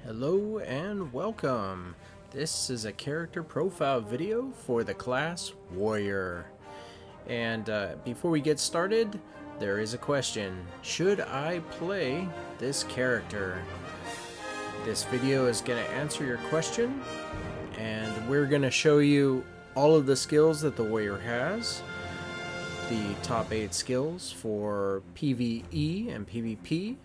Hello and welcome. This is a character profile video for the class Warrior. And before we get started, there is a question. Should I play this character? This video is going to answer your question, and we're going to show you all of the skills that the Warrior has. The top 8 skills for PVE and PVP.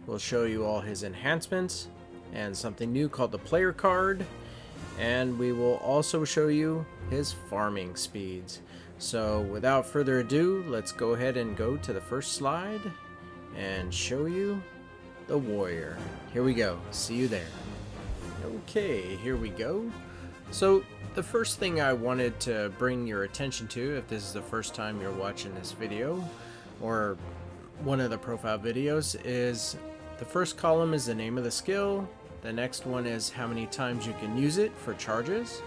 We'll show you all his enhancements and something new called the player card, and we will also show you his farming speeds. So without further ado, let's go ahead and go to the first slide and show you the Warrior. Here we go. See you there. Okay, here we go. So the first thing I wanted to bring your attention to, if this is the first time you're watching this video or one of the profile videos, is the first column is the name of the skill. The next one is how many times you can use it for charges.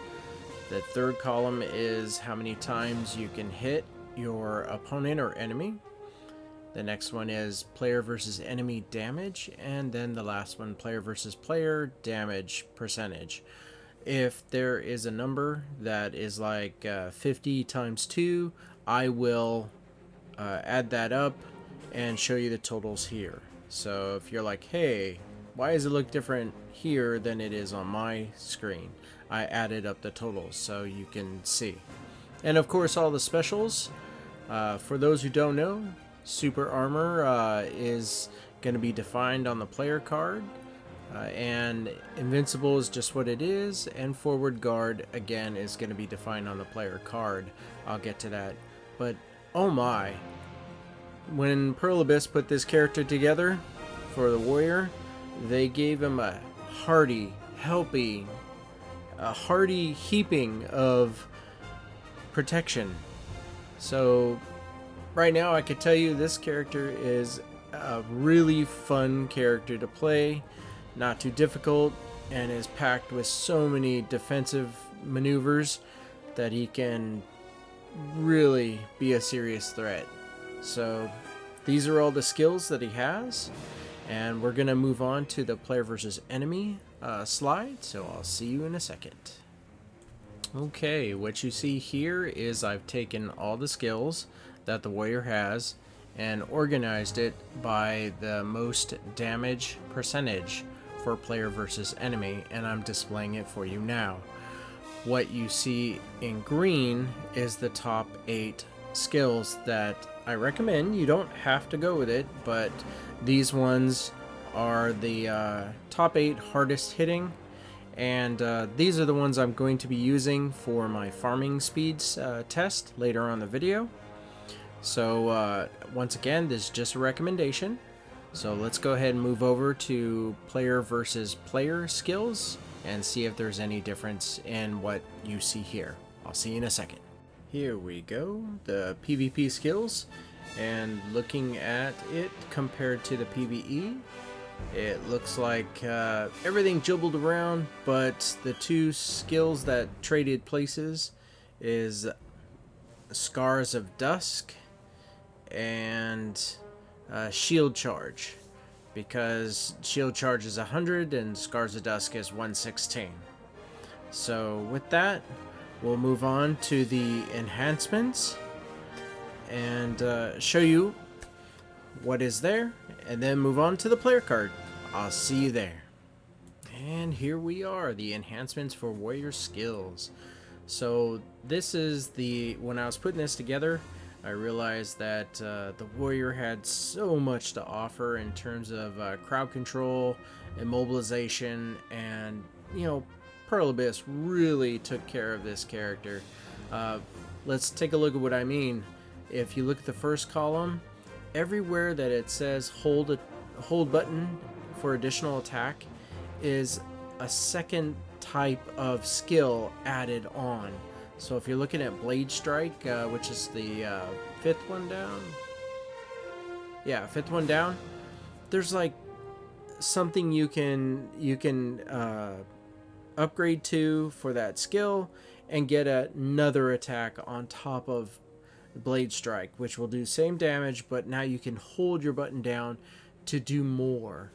The third column is how many times you can hit your opponent or enemy. The next one is player versus enemy damage. And then the last one, player versus player damage percentage. If there is a number that is like 50 times 2, I will add that up and show you the totals here. So if you're like, hey, why does it look different here than it is on my screen? I added up the totals so you can see. And of course, all the specials. For those who don't know, super armor is going to be defined on the player card. And invincible is just what it is. And forward guard, again, is going to be defined on the player card. I'll get to that. But, oh my. When Pearl Abyss put this character together for the Warrior, they gave him a hearty heaping of protection. So right now I could tell you this character is a really fun character to play, not too difficult, and is packed with so many defensive maneuvers that he can really be a serious threat. So these are all the skills that he has. And we're going to move on to the player versus enemy slide, so I'll see you in a second. Okay, what you see here is I've taken all the skills that the Warrior has and organized it by the most damage percentage for player versus enemy, and I'm displaying it for you now. What you see in green is the top 8 skills that I recommend. You don't have to go with it, but these ones are the top 8 hardest hitting, and these are the ones I'm going to be using for my farming speeds test later on in the video. So once again, this is just a recommendation. So let's go ahead and move over to player versus player skills and see if there's any difference in what you see here. I'll see you in a second. Here we go, the PvP skills, and looking at it compared to the PvE, it looks like everything jumbled around, but the two skills that traded places is Scars of Dusk and Shield Charge, because Shield Charge is 100 and Scars of Dusk is 116. So with that, we'll move on to the enhancements and show you what is there, and then move on to the player card. I'll see you there. And here we are, the enhancements for Warrior skills. So this is when I was putting this together, I realized that the Warrior had so much to offer in terms of crowd control, immobilization, and Pearl Abyss really took care of this character. Let's take a look at what I mean. If you look at the first column, everywhere that it says hold button for additional attack is a second type of skill added on. So if you're looking at Blade Strike, which is the fifth one down, there's like something you can upgrade to for that skill and get another attack on top of Blade Strike, which will do same damage, but now you can hold your button down to do more.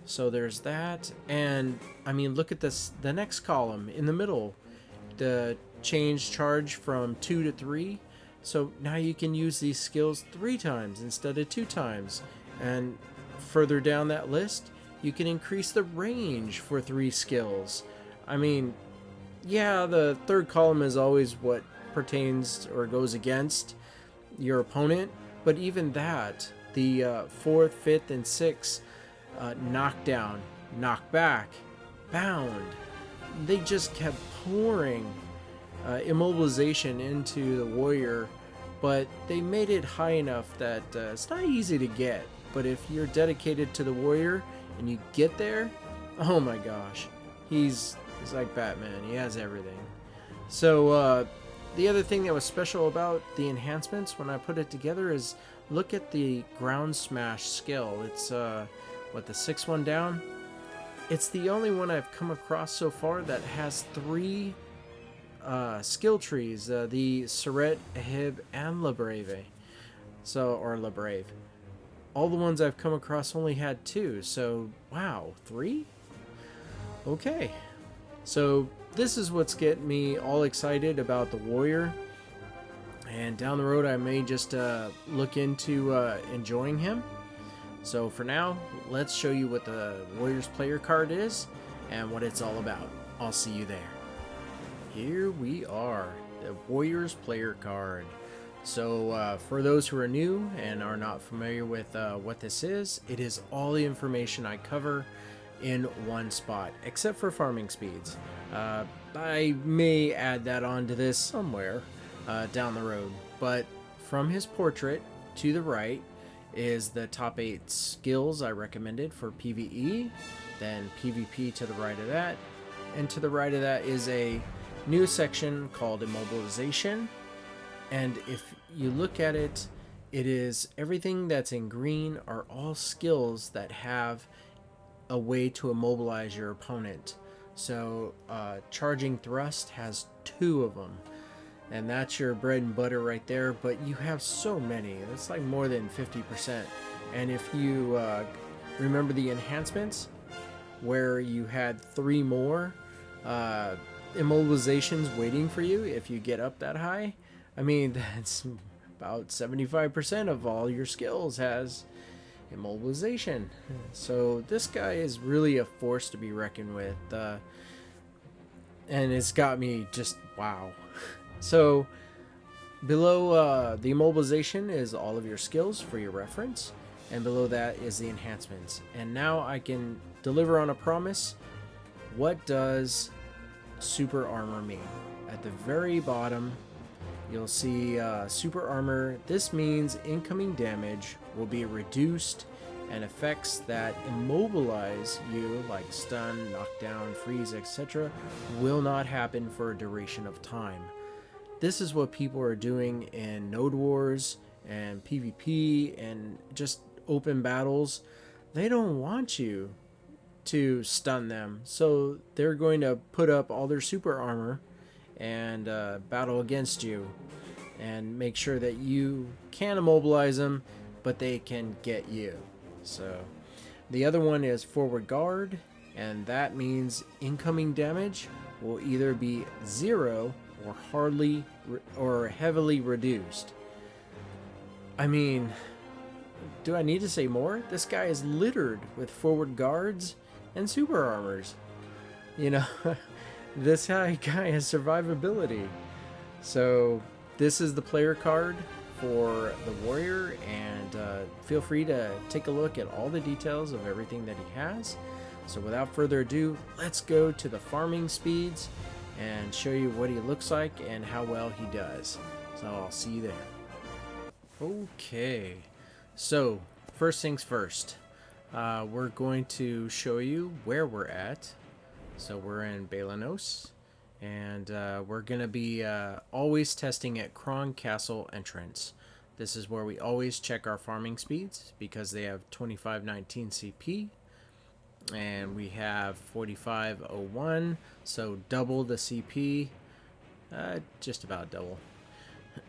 So there's that. And I mean, look at this, the next column in the middle, the change charge from 2 to 3. So now you can use these skills 3 times instead of 2 times. And further down that list, you can increase the range for 3 skills. I mean, yeah, the third column is always what pertains or goes against your opponent, but even that, the fourth, fifth, and sixth, knockdown, knockback, bound, they just kept pouring immobilization into the warrior, but they made it high enough that it's not easy to get. But if you're dedicated to the warrior and you get there, oh my gosh, he's like Batman. He has everything. So the other thing that was special about the enhancements when I put it together is look at the ground smash skill. It's what, the 6th one down? It's the only one I've come across so far that has 3 skill trees, the Surret, Ahib, and La Brave. Or La Brave. All the ones I've come across only had 2, so wow, 3? Okay. So this is what's getting me all excited about the warrior, and down the road I may just look into enjoying him. So for now, let's show you what the warrior's player card is and what it's all about. I'll see you there. Here we are, the warrior's player card. So for those who are new and are not familiar with what this is, it is all the information I cover in one spot, except for farming speeds. I may add that onto this somewhere down the road, but from his portrait to the right is the top 8 skills I recommended for PvE, then PvP to the right of that, and to the right of that is a new section called immobilization. And if you look at it, it is everything that's in green are all skills that have a way to immobilize your opponent. So charging thrust has 2 of them, and that's your bread and butter right there, but you have so many. That's like more than 50%. And if you remember the enhancements where you had 3 more immobilizations waiting for you if you get up that high, I mean, that's about 75% of all your skills has immobilization. So this guy is really a force to be reckoned with, and it's got me just wow. So below the immobilization is all of your skills for your reference, and below that is the enhancements. And now I can deliver on a promise. What does super armor mean? At the very bottom you'll see super armor. This means incoming damage will be reduced, and effects that immobilize you, like stun, knockdown, freeze, etc., will not happen for a duration of time. This is what people are doing in Node Wars and PvP and just open battles. They don't want you to stun them, so they're going to put up all their super armor and battle against you and make sure that you can immobilize them, but they can get you. So the other one is forward guard, and that means incoming damage will either be 0 or hardly or heavily reduced. I mean, do I need to say more? This guy is littered with forward guards and super armors. You know, this guy has survivability. So this is the player card for the warrior, and feel free to take a look at all the details of everything that he has. So without further ado, let's go to the farming speeds and show you what he looks like and how well he does. So I'll see you there. Okay, so first things first, we're going to show you where we're at. So we're in Balanos, and we're going to be always testing at Kron Castle entrance. This is where we always check our farming speeds because they have 2519 CP and we have 4501, so double the CP, just about double.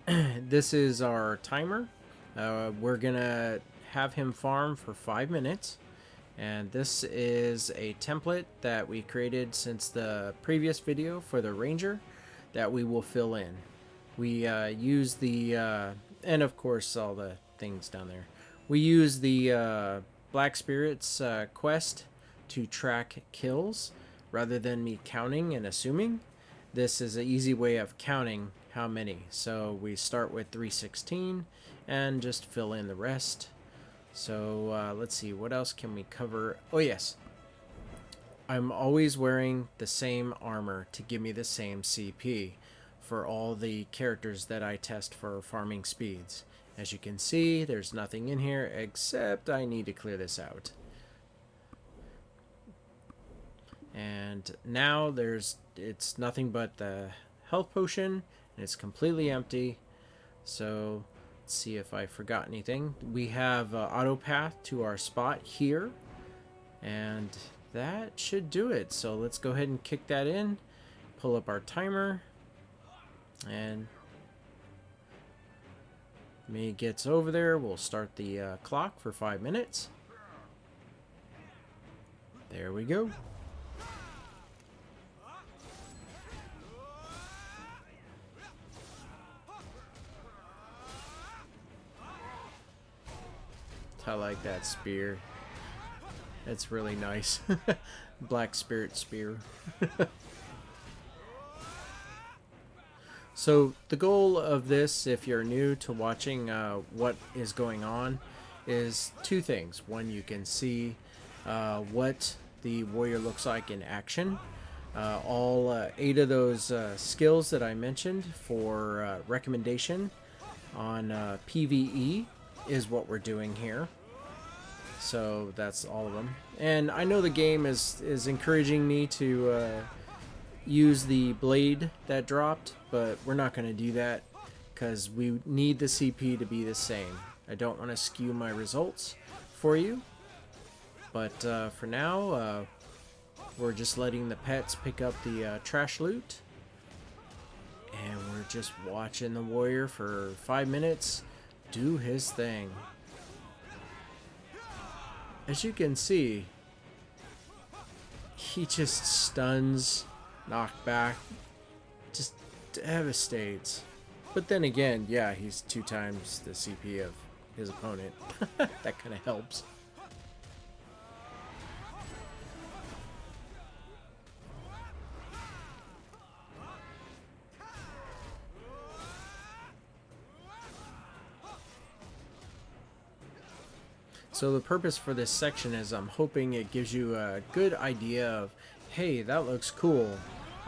This is our timer. We're gonna have him farm for 5 minutes, And this is a template that we created since the previous video for the ranger that we will fill in. We use the, and of course all the things down there. We use the Black Spirits quest to track kills rather than me counting and assuming. This is an easy way of counting how many. So we start with 316 and just fill in the rest. So let's see, what else can we cover? Oh yes, I'm always wearing the same armor to give me the same CP for all the characters that I test for farming speeds. As you can see, there's nothing in here except I need to clear this out. And now it's nothing but the health potion, and it's completely empty. So let's see if I forgot anything. We have auto path to our spot here, and that should do it. So let's go ahead and kick that in, pull up our timer, and when it gets over there, we'll start the clock for 5 minutes. There we go. I like that spear. It's really nice. Black Spirit spear. So the goal of this, if you're new to watching what is going on, is two things. One, you can see what the warrior looks like in action. All 8 of those skills that I mentioned for recommendation on PVE is what we're doing here. So that's all of them. And I know the game is encouraging me to use the blade that dropped, but we're not going to do that because we need the CP to be the same. I don't want to skew my results for you, but for now we're just letting the pets pick up the trash loot, and we're just watching the warrior for 5 minutes do his thing. As you can see, he just stuns, knockback, just devastates. But then again, yeah, he's 2 times the CP of his opponent. That kind of helps. So the purpose for this section is I'm hoping it gives you a good idea of, hey, that looks cool.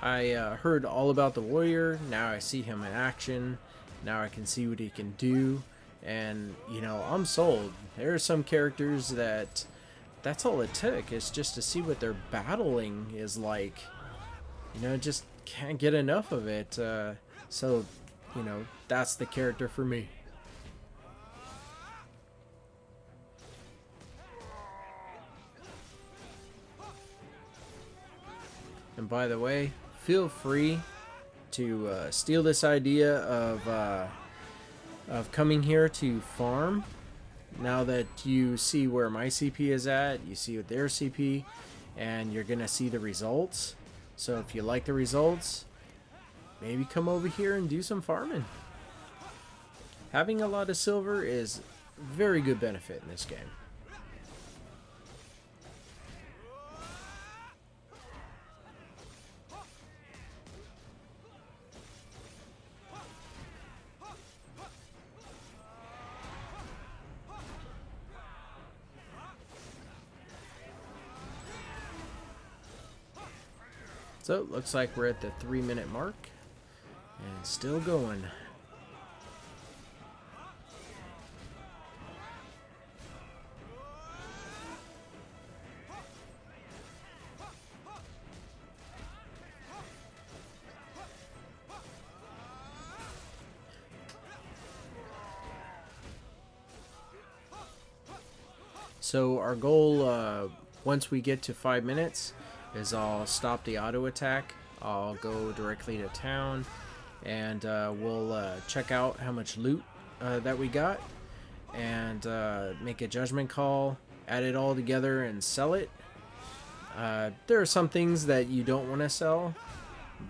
I heard all about the warrior, now I see him in action, now I can see what he can do, and, you know, I'm sold. There are some characters that's all it took, is just to see what their battling is like. You know, just can't get enough of it, so, you know, that's the character for me. And by the way, feel free to steal this idea of coming here to farm. Now that you see where my CP is at, you see what their CP, and you're gonna see the results. So if you like the results, maybe come over here and do some farming. Having a lot of silver is very good benefit in this game. So it looks like we're at the 3-minute mark and still going. So our goal, once we get to 5 minutes, is I'll stop the auto attack. I'll go directly to town, and we'll check out how much loot that we got, and make a judgment call add it all together and sell it. There are some things that you don't want to sell,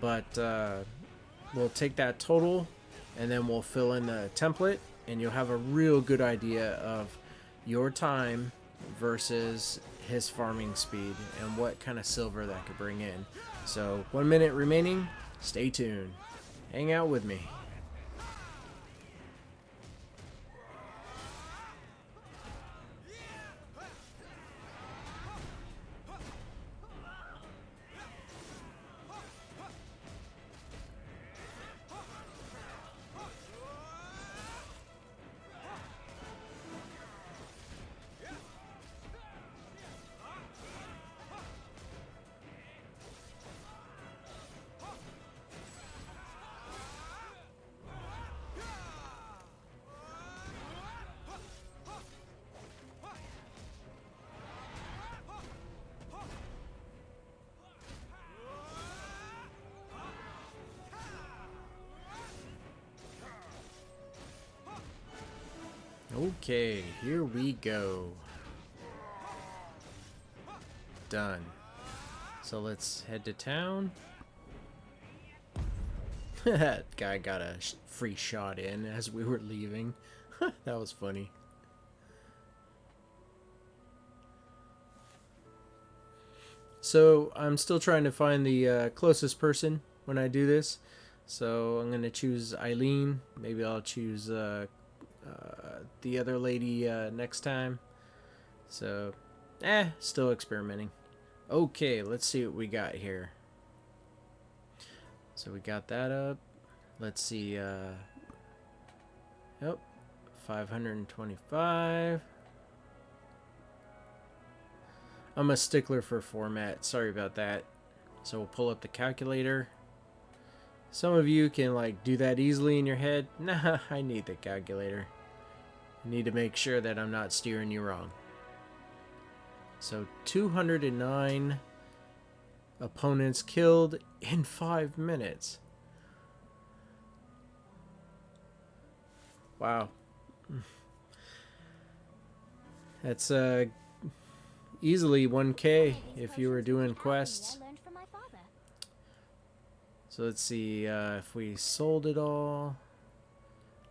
but we'll take that total and then we'll fill in the template, and you'll have a real good idea of your time versus his farming speed and what kind of silver that could bring in. So 1 minute remaining. Stay tuned. Hang out with me. Okay, here we go. Done. So let's head to town. That guy got a free shot in as we were leaving. That was funny. So I'm still trying to find the closest person when I do this. So I'm going to choose Eileen. Maybe I'll choose the other lady next time. So, still experimenting. Okay, let's see what we got here. So we got that up. Let's see. Yep, 525. I'm a stickler for format. Sorry about that. So we'll pull up the calculator. Some of you can like do that easily in your head. Nah, I need the calculator. I need to make sure that I'm not steering you wrong. So 209 opponents killed in 5 minutes. Wow. That's easily 1K if you were doing quests. So let's see if we sold it all.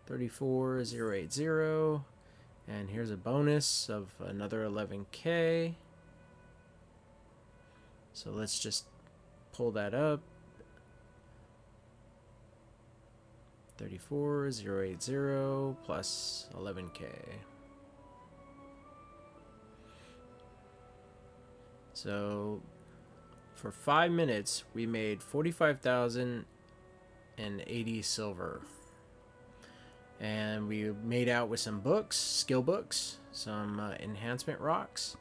34080, and here's a bonus of another 11K. So let's just pull that up. 34080 plus 11K. So for 5 minutes we made 45,080 silver. And we made out with some books, skill books, some enhancement rocks.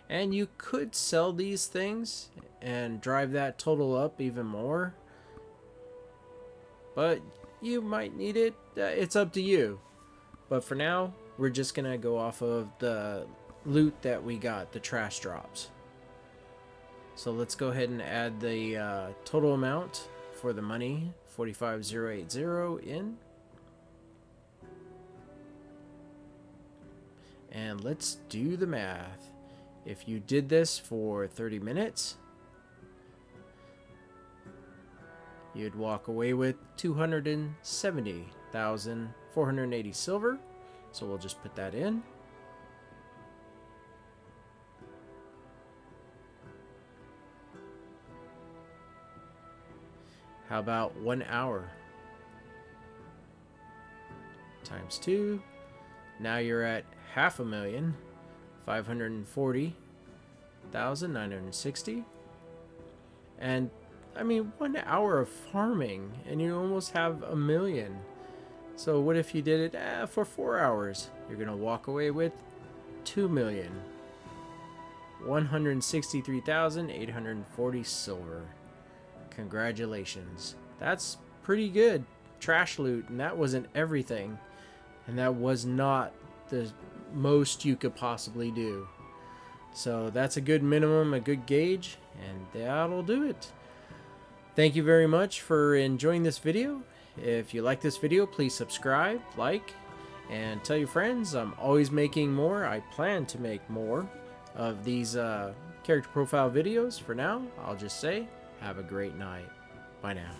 And you could sell these things and drive that total up even more. But you might need it. It's up to you. But for now, we're just going to go off of the loot that we got, the trash drops. So let's go ahead and add the total amount for the money, 45,080 in. And let's do the math. If you did this for 30 minutes, you'd walk away with 270,480 silver. So we'll just put that in. How about 1 hour? Times 2. Now you're at 540,960. And I mean, 1 hour of farming and you almost have 1 million. So what if you did it for 4 hours? You're gonna walk away with 2,163,840 silver. Congratulations. That's pretty good trash loot, and that wasn't everything, and that was not the most you could possibly do. So that's a good minimum, a good gauge, and that'll do it. Thank you very much for enjoying this video. If you like this video, please subscribe, like, and tell your friends. I'm always making more. I plan to make more. of these character profile videos. For now, I'll just say, have a great night. Bye now.